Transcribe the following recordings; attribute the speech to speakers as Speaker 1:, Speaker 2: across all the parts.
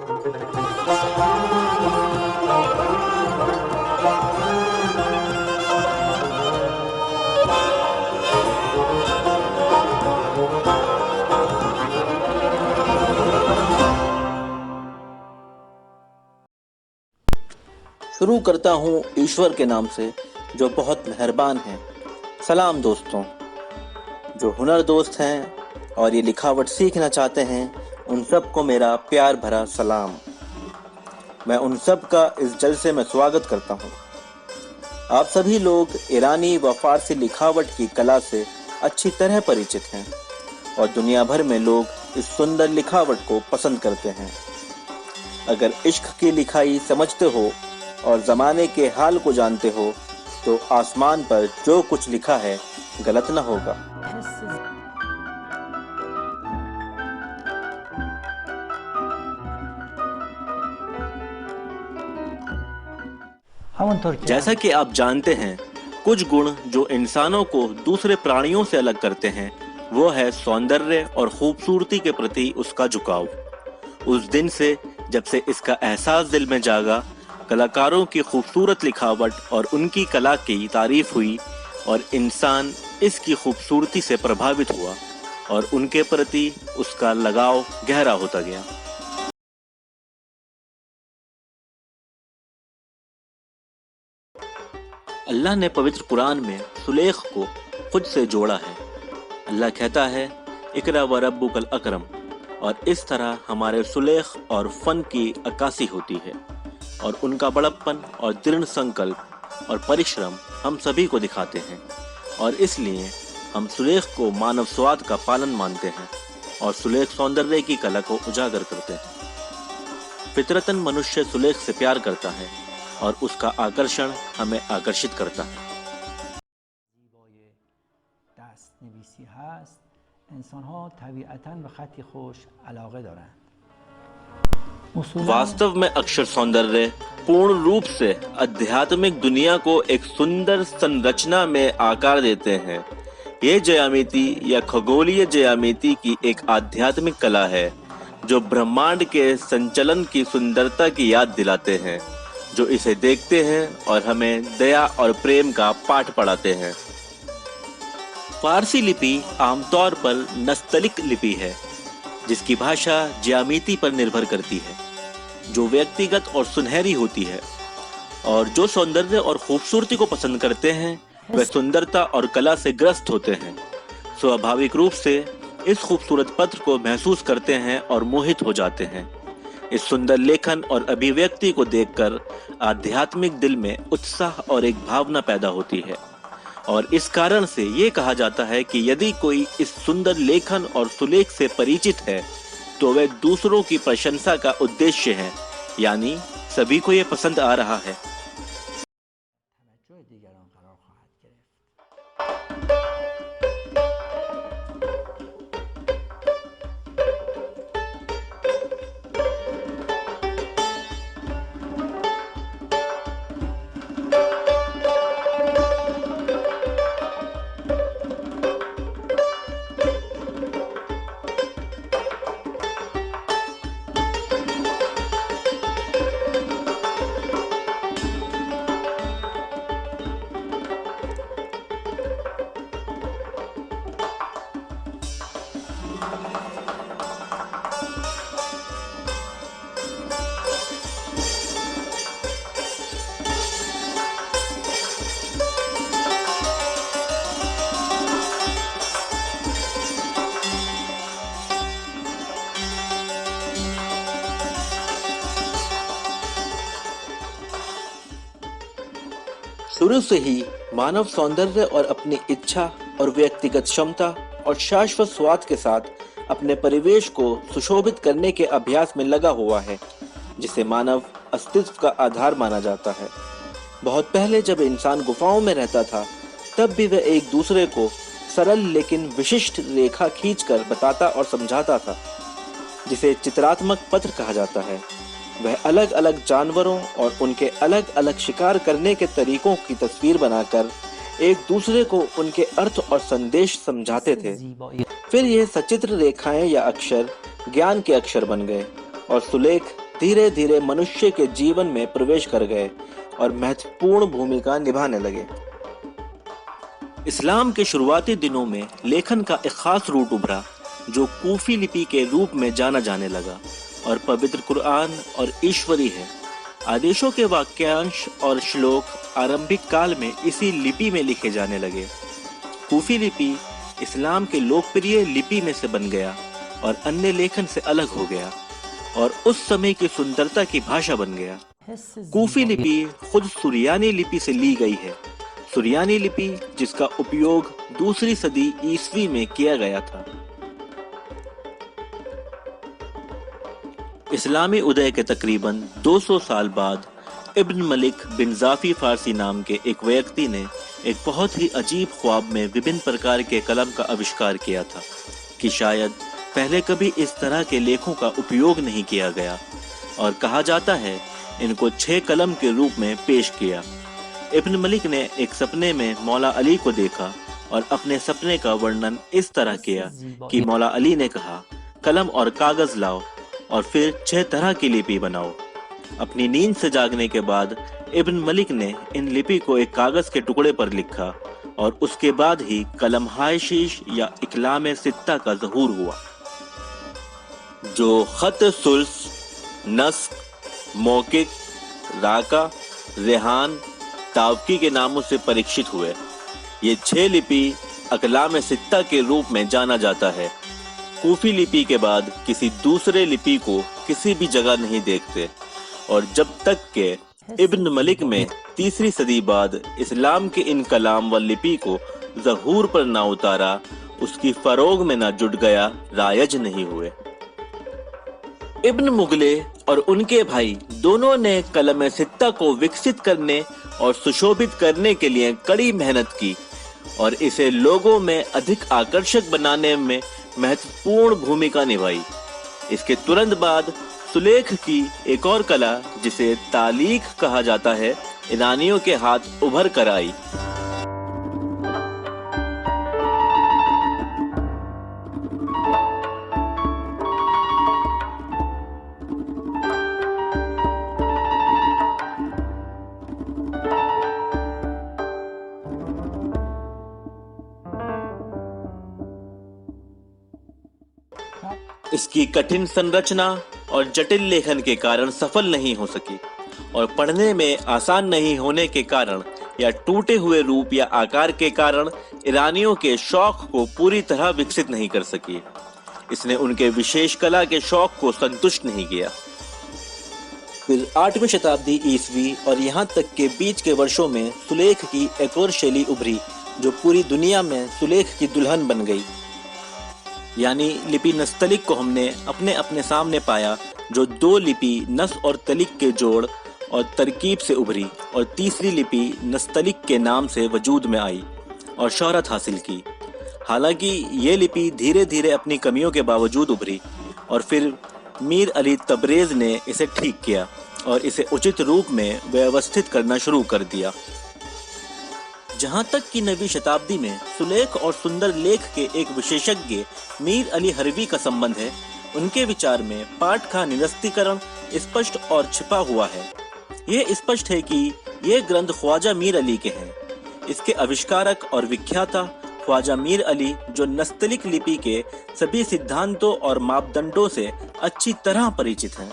Speaker 1: शुरू करता हूँ ईश्वर के नाम से जो बहुत मेहरबान है। सलाम दोस्तों, जो हुनर दोस्त हैं और ये लिखावट सीखना चाहते हैं, उन सब को मेरा प्यार भरा सलाम। मैं उन सब का इस जलसे में स्वागत करता हूँ। आप सभी लोग ईरानी व फारसी लिखावट की कला से अच्छी तरह परिचित हैं और दुनिया भर में लोग इस सुंदर लिखावट को पसंद करते हैं। अगर इश्क की लिखाई समझते हो और ज़माने के हाल को जानते हो तो आसमान पर जो कुछ लिखा है गलत न होगा। जैसा कि आप जानते हैं, कुछ गुण जो इंसानों को दूसरे प्राणियों से अलग करते हैं वो है सौंदर्य और खूबसूरती के प्रति उसका झुकाव। उस दिन से जब से इसका एहसास दिल में जागा, कलाकारों की खूबसूरत लिखावट और उनकी कला की तारीफ हुई और इंसान इसकी खूबसूरती से प्रभावित हुआ और उनके प्रति उसका लगाव गहरा होता गया। अल्लाह ने पवित्र कुरान में सुलेख को खुद से जोड़ा है। अल्लाह कहता है, इकरा व रब्बुकल अकरम, और इस तरह हमारे सुलेख और फन की अक्कासी होती है और उनका बड़प्पन और दृढ़ संकल्प और परिश्रम हम सभी को दिखाते हैं और इसलिए हम सुलेख को मानव स्वाद का पालन मानते हैं और सुलेख सौंदर्य की कला को उजागर करते हैं। फितरतन मनुष्य सुलेख से प्यार करता है और उसका आकर्षण हमें आकर्षित करता है। वास्तव में अक्षर सौंदर्य पूर्ण रूप से आध्यात्मिक दुनिया को एक सुंदर संरचना में आकार देते हैं। ये ज्यामिति या खगोलीय ज्यामिति की एक आध्यात्मिक कला है जो ब्रह्मांड के संचलन की सुंदरता की याद दिलाते हैं, जो इसे देखते हैं और हमें दया और प्रेम का पाठ पढ़ाते हैं। फारसी लिपि आमतौर पर नस्तलिक लिपि है जिसकी भाषा ज्यामिति पर निर्भर करती है, जो व्यक्तिगत और सुनहरी होती है, और जो सौंदर्य और खूबसूरती को पसंद करते हैं वे सुंदरता और कला से ग्रस्त होते हैं। स्वाभाविक रूप से इस खूबसूरत पत्र को महसूस करते हैं और मोहित हो जाते हैं। इस सुंदर लेखन और अभिव्यक्ति को देखकर आध्यात्मिक दिल में उत्साह और एक भावना पैदा होती है और इस कारण से ये कहा जाता है कि यदि कोई इस सुंदर लेखन और सुलेख से परिचित है तो वह दूसरों की प्रशंसा का उद्देश्य है, यानी सभी को ये पसंद आ रहा है। शुरू से ही मानव सौंदर्य और अपनी इच्छा और व्यक्तिगत क्षमता और शाश्वत स्वाद के साथ अपने परिवेश को सुशोभित करने के अभ्यास में लगा हुआ है, जिसे मानव अस्तित्व का आधार माना जाता है। बहुत पहले जब इंसान गुफाओं में रहता था, तब भी वह एक दूसरे को सरल लेकिन विशिष्ट रेखा खींचकर बताता और समझाता था, जिसे चित्रात्मक पत्र कहा जाता है। वह अलग अलग जानवरों और उनके अलग अलग शिकार करने के तरीकों की तस्वीर बनाकर एक दूसरे को उनके अर्थ और संदेश समझाते थे। फिर यह सचित्र रेखाएं या अक्षर ज्ञान के अक्षर बन गए और सुलेख धीरे धीरे मनुष्य के जीवन में प्रवेश कर गए और महत्वपूर्ण भूमिका निभाने लगे। इस्लाम के शुरुआती दिनों में लेखन का एक खास रूट उभरा जो कूफी लिपि के रूप में जाना जाने लगा और पवित्र कुरान और ईश्वरी है। आदेशों के वाक्यांश और श्लोक आरंभिक काल में इसी लिपि में लिखे जाने लगे। कूफी लिपि इस्लाम के लोकप्रिय लिपि में से बन गया और अन्य लेखन से अलग हो गया और उस समय की सुंदरता की भाषा बन गया। कूफी लिपि खुद सुरियानी लिपि से ली गई है। सुरियानी लिपि जिसका उपयोग दूसरी सदी ईस्वी में किया गया था। इस्लामी उदय के तकरीबन 200 साल बाद इब्न मलिक बिन जाफी फारसी नाम के एक व्यक्ति ने एक बहुत ही अजीब ख्वाब में विभिन्न प्रकार के कलम का आविष्कार किया था कि शायद पहले कभी इस तरह के लेखों का उपयोग नहीं किया गया, और कहा जाता है इनको 6 कलम के रूप में पेश किया। इब्न मलिक ने एक सपने में मौला अली को देखा और अपने सपने का वर्णन इस तरह किया कि मौला अली ने कहा, कलम और कागज लाओ और फिर 6 तरह की लिपि बनाओ। अपनी नींद से जागने के बाद इब्न मलिक ने इन लिपि को एक कागज के टुकड़े पर लिखा और उसके बाद ही कलम हाय शीश या इकलाम सित्ता का ज़हूर हुआ, जो खत सुल्स, नस्क, मौकिक, राका, रेहान, तावकी के नामों से परीक्षित हुए। ये 6 लिपि अकलाम सित्ता के रूप में जाना जाता है। कूफी लिपि के बाद किसी दूसरे लिपि को किसी भी जगह नहीं देखते और जब तक के इब्न मलिक में 3री सदी बाद इस्लाम के इन कलाम व लिपि को ज़हूर पर ना उतारा, उसकी फरोग में ना जुट गया, रायज नहीं हुए। इब्न मुगले और उनके भाई दोनों ने कलम सित्ता को विकसित करने और सुशोभित करने के लिए कड़ी मेहनत की और इसे लोगों में अधिक आकर्षक बनाने में महत्वपूर्ण भूमिका निभाई। इसके तुरंत बाद सुलेख की एक और कला जिसे तालीख कहा जाता है, ईरानियों के हाथ उभर कर आई। इसकी कठिन संरचना और जटिल लेखन के कारण सफल नहीं हो सकी और पढ़ने में आसान नहीं होने के कारण या टूटे हुए रूप या आकार के कारण ईरानियों के शौक को पूरी तरह विकसित नहीं कर सकी। इसने उनके विशेष कला के शौक को संतुष्ट नहीं किया। फिर 8वीं शताब्दी ईस्वी और यहाँ तक के बीच के वर्षों में सुलेख की एक और शैली उभरी जो पूरी दुनिया में सुलेख की दुल्हन बन गई। यानी लिपि नस्तलिक को हमने अपने अपने सामने पाया, जो 2 लिपि नस और तलिक के जोड़ और तरकीब से उभरी और तीसरी लिपि नस्तलिक के नाम से वजूद में आई और शोहरत हासिल की। हालांकि ये लिपि धीरे धीरे अपनी कमियों के बावजूद उभरी और फिर मीर अली तबरेज ने इसे ठीक किया और इसे उचित रूप में व्यवस्थित करना शुरू कर दिया। जहाँ तक कि 9वीं शताब्दी में सुलेख और सुंदर लेख के एक विशेषज्ञ मीर अली हरवी का संबंध है, उनके विचार में पाठ का निरस्तीकरण स्पष्ट और छिपा हुआ है। ये स्पष्ट है कि ये ग्रंथ ख्वाजा मीर अली के हैं। इसके आविष्कारक और विख्याता ख्वाजा मीर अली, जो नस्तलिक लिपि के सभी सिद्धांतों और मापदंडों से अच्छी तरह परिचित हैं।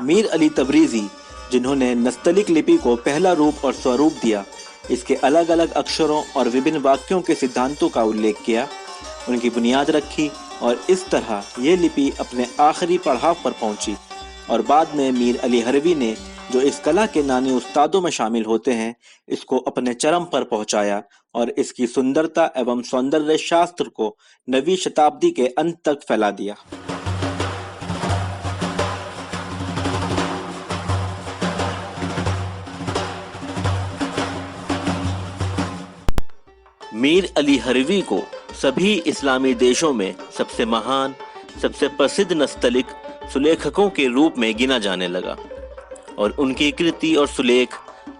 Speaker 1: मीर अली तबरीजी, जिन्होंने नस्तलिक लिपि को पहला रूप और स्वरूप दिया, इसके अलग अलग अक्षरों और विभिन्न वाक्यों के सिद्धांतों का उल्लेख किया, उनकी बुनियाद रखी और इस तरह ये लिपि अपने आखिरी पड़ाव पर पहुंची। और बाद में मीर अली हरवी ने, जो इस कला के नानी उस्तादों में शामिल होते हैं, इसको अपने चरम पर पहुंचाया और इसकी सुंदरता एवं सौंदर्य शास्त्र को 9वीं शताब्दी के अंत तक फैला दिया। मीर अली हरवी को सभी इस्लामी देशों में सबसे महान, सबसे प्रसिद्ध नस्तलिक सुलेखकों के रूप में गिना जाने लगा और उनकी कृति और सुलेख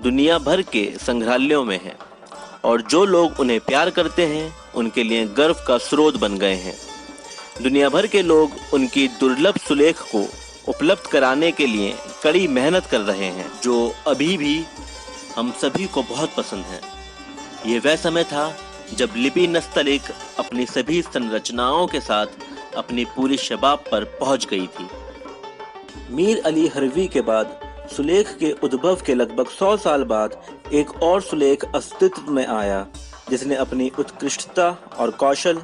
Speaker 1: दुनिया भर के संग्रहालयों में हैं और जो लोग उन्हें प्यार करते हैं उनके लिए गर्व का स्रोत बन गए हैं। दुनिया भर के लोग उनकी दुर्लभ सुलेख को उपलब्ध कराने के लिए कड़ी मेहनत कर रहे हैं, जो अभी भी हम सभी को बहुत पसंद है। ये वह समय था जब लिपि नस्तलिक अपनी सभी संरचनाओं के साथ अपनी पूरी शबाब पर पहुंच गई थी। मीर अली हरवी के बाद सुलेख के उद्भव के लगभग 100 साल बाद एक और सुलेख अस्तित्व में आया, जिसने अपनी उत्कृष्टता और कौशल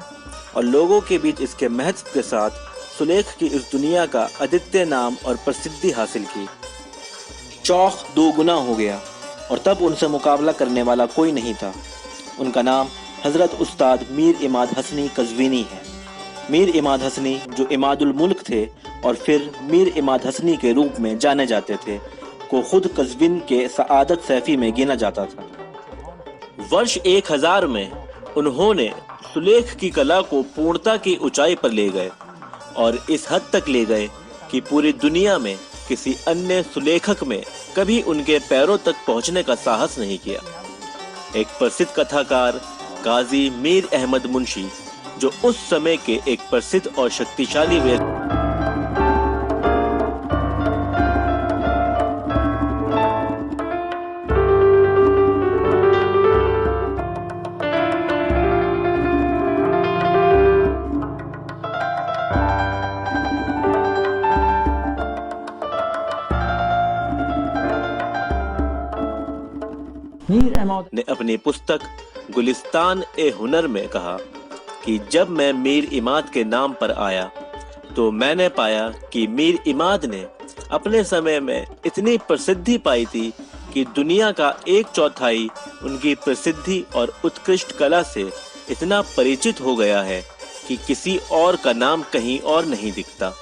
Speaker 1: और लोगों के बीच इसके महत्व के साथ सुलेख की इस दुनिया का अद्वितीय नाम और प्रसिद्धि हासिल की। चौक दो गुना हो गया और तब उनसे मुकाबला करने वाला कोई नहीं था। उनका नाम हजरत उस्ताद मीर इमाद हसनी कज़वीनी है। मीर इमाद हसनी, जो इमादुल मुल्क थे और फिर मीर इमाद हसनी के रूप में जाने जाते थे, को खुद कज़वीन के सआदत सैफी में गिना जाता था। वर्ष 1000 में उन्होंने सुलेख की कला को पूर्णता की ऊंचाई पर ले गए और इस हद तक ले गए कि पूरी दुनिया में किसी अन्य सुलेखक में कभी उनके पैरों तक पहुंचने का साहस नहीं किया। एक प्रसिद्ध कथाकार गाजी मीर अहमद मुंशी, जो उस समय के एक प्रसिद्ध और शक्तिशाली व्यक्ति ने अपनी पुस्तक गुलिस्तान ए हुनर में कहा कि जब मैं मीर इमाद के नाम पर आया तो मैंने पाया कि मीर इमाद ने अपने समय में इतनी प्रसिद्धि पाई थी कि दुनिया का 1/4 उनकी प्रसिद्धि और उत्कृष्ट कला से इतना परिचित हो गया है कि किसी और का नाम कहीं और नहीं दिखता।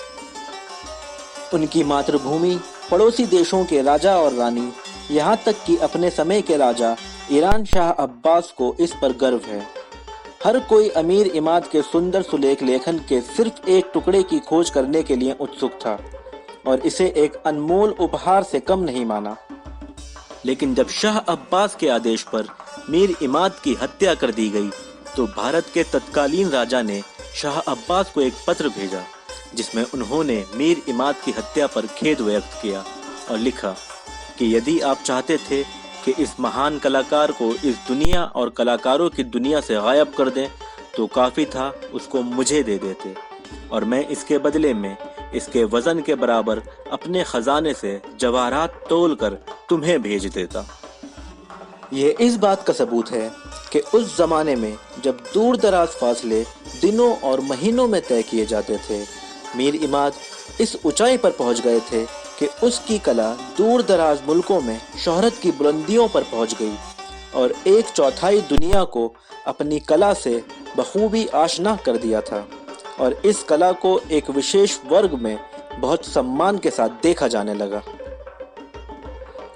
Speaker 1: उनकी मातृभूमि, पड़ोसी देशों के राजा और रानी, यहाँ तक कि अपने समय के राजा ईरान शाह अब्बास को इस पर गर्व है। हर कोई अमीर इमाद के सुंदर सुलेख लेखन के सिर्फ एक टुकड़े की खोज करने के लिए उत्सुक था और इसे एक अनमोल उपहार से कम नहीं माना। लेकिन जब शाह अब्बास के आदेश पर मीर इमाद की हत्या कर दी गई तो भारत के तत्कालीन राजा ने शाह अब्बास को एक पत्र भेजा, जिसमें उन्होंने मीर इमाद की हत्या पर खेद व्यक्त किया और लिखा कि यदि आप चाहते थे कि इस महान कलाकार को इस दुनिया और कलाकारों की दुनिया से गायब कर दें तो काफ़ी था उसको मुझे दे देते और मैं इसके बदले में इसके वज़न के बराबर अपने ख़जाने से जवाहरात तोल कर तुम्हें भेज देता। ये इस बात का सबूत है कि उस ज़माने में जब दूर दराज फासले दिनों और महीनों में तय किए जाते थे, मीर इमाद इस ऊंचाई पर पहुंच गए थे कि उसकी कला दूर दराज मुल्कों में शोहरत की बुलंदियों पर पहुंच गई और 1/4 दुनिया को अपनी कला से बखूबी आशना कर दिया था और इस कला को एक विशेष वर्ग में बहुत सम्मान के साथ देखा जाने लगा।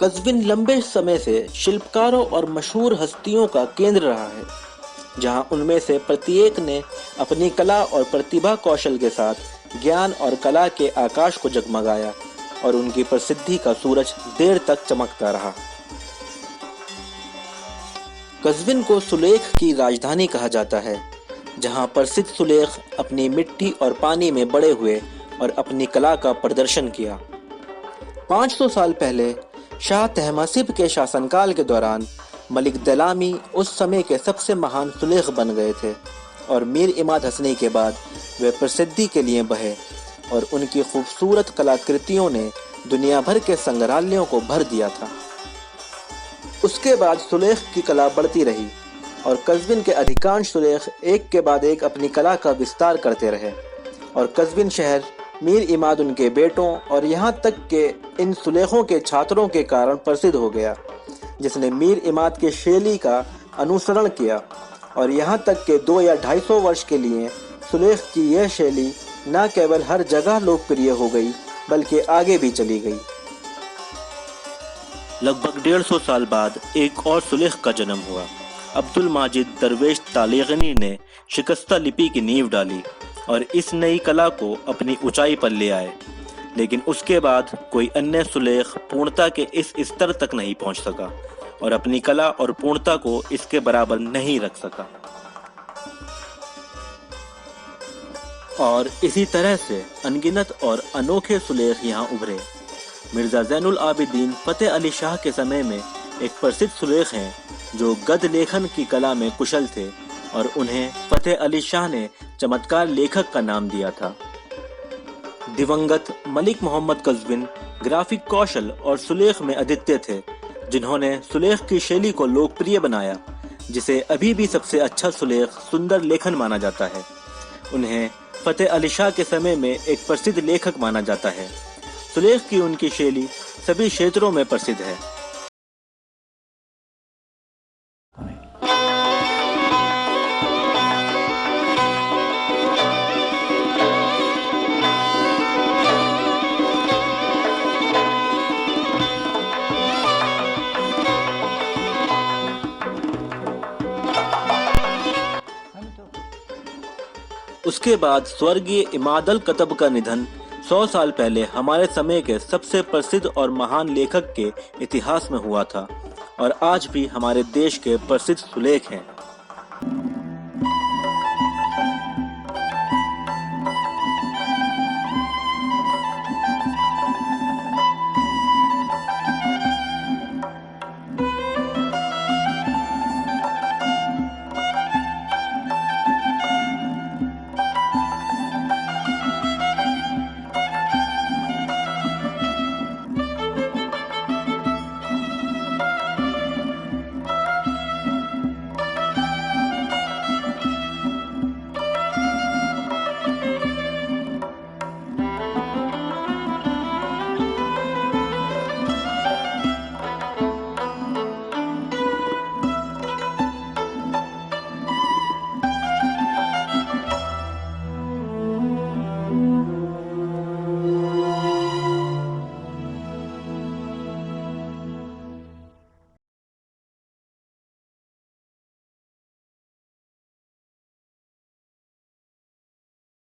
Speaker 1: कज़वीन लंबे समय से शिल्पकारों और मशहूर हस्तियों का केंद्र रहा है, जहां उनमें से प्रत्येक ने अपनी कला और प्रतिभा कौशल के साथ ज्ञान और कला के आकाश को जगमगाया और उनकी प्रसिद्धि का सूरज देर तक चमकता रहा। कज़वीन को सुलेख की राजधानी कहा जाता है, जहां प्रसिद्ध सुलेख अपनी मिट्टी और पानी में बड़े हुए और अपनी कला का प्रदर्शन किया। 500 साल पहले शाह तहमासिब के शासनकाल के दौरान मलिक दलामी उस समय के सबसे महान सुलेख बन गए थे और मीर इमाद हसनी के बाद वे प्रसिद्धि के लिए बहे और उनकी खूबसूरत कलाकृतियों ने दुनिया भर के संग्रहालयों को भर दिया था। उसके बाद सुलेख की कला बढ़ती रही और कज़वीन के अधिकांश सुलेख एक के बाद एक अपनी कला का विस्तार करते रहे और कज़वीन शहर मीर इमाद उनके बेटों और यहाँ तक के इन सुलेखों के छात्रों के कारण प्रसिद्ध हो गया, जिसने मीर इमाद के शैली का अनुसरण किया और यहाँ तक के 2 या 250 वर्ष के लिए सुलेख की यह शैली न केवल हर जगह लोकप्रिय हो गई बल्कि आगे भी चली गई। लगभग 150 साल बाद एक और सुलेख का जन्म हुआ। अब्दुल माजिद दरवेश तालिगनी ने शिकस्ता लिपि की नींव डाली और इस नई कला को अपनी ऊंचाई पर ले आए, लेकिन उसके बाद कोई अन्य सुलेख पूर्णता के इस स्तर तक नहीं पहुंच सका और अपनी कला और पूर्णता को इसके बराबर नहीं रख सका। और इसी तरह से अनगिनत और अनोखे सुलेख यहाँ उभरे। मिर्ज़ा ज़ैनुल आबिदीन फ़तेह अली शाह के समय में एक प्रसिद्ध सुलेख हैं जो गद्य लेखन की कला में कुशल थे और उन्हें फ़तेह अली शाह ने चमत्कार लेखक का नाम दिया था। दिवंगत मलिक मोहम्मद कज़विन ग्राफिक कौशल और सुलेख में अद्वितीय थे, जिन्होंने सुलेख की शैली को लोकप्रिय बनाया, जिसे अभी भी सबसे अच्छा सुलेख सुंदर लेखन माना जाता है। उन्हें फ़तेह अली शाह के समय में एक प्रसिद्ध लेखक माना जाता है। सुलेख की उनकी शैली सभी क्षेत्रों में प्रसिद्ध है। उसके बाद स्वर्गीय इमादल कतब का निधन 100 साल पहले हमारे समय के सबसे प्रसिद्ध और महान लेखक के इतिहास में हुआ था और आज भी हमारे देश के प्रसिद्ध सुलेख हैं।